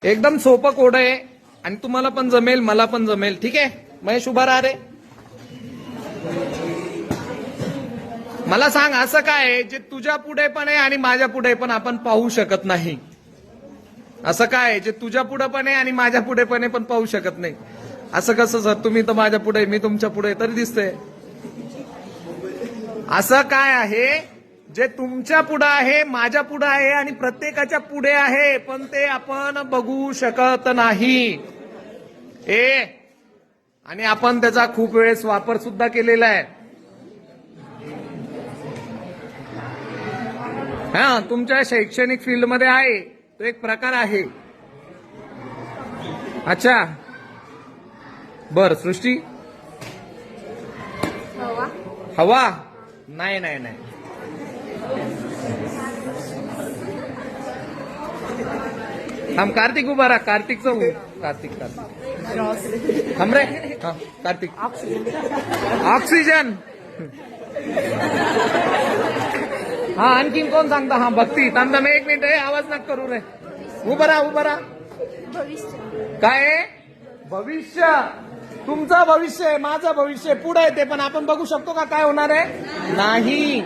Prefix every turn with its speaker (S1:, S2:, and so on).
S1: एकदम सोपं कोड आहे आणि तुम्हाला पण जमेल, मला पण जमेल. ठीक आहे महेश, उभा राहा रे. मला सांग, असं काय आहे जे तुझ्या पुढे पण आहे आणि माझ्या पुढे पण आपण पाहू शकत नाही? असं काय आहे जे तुझ्या पुढे पण आहे आणि माझ्या पुढे पण आहे पण पाहू शकत नाही? असं कसं सर? तुम्ही तर माझ्या पुढे, मी तुमच्या पुढे, तरी दिसतंय. असं काय आहे जे तुमच्या पुढे आहे, माझ्या पुढे आहे आणि प्रत्येकाच्या पुढे आहे पण ते आपण बघू शकत नाही? आणि आपण त्याचा खूप वेळेस वापर सुद्धा केलेला आहे. हा, तुमच्या शैक्षणिक फील्डमध्ये आहे, तो एक प्रकार आहे. अच्छा, बर. सृष्टी, हवा? नाही नाही नाही. थांब, कार्तिक उभा राहा. कार्तिकचं कार्तिक थांब रे. हा, कार्तिक. ऑक्सिजन. हा, आणखीन कोण सांगता? हा, भक्ती. थांबता मी, एक मिनिट आहे, आवाज नका करू रे. उभा राहा, उभा राहा. काय आहे? भविष्य. तुमचं भविष्य आहे, माझं भविष्य पुढे आहे, ते पण आपण बघू शकतो का काय होणार आहे? नाही.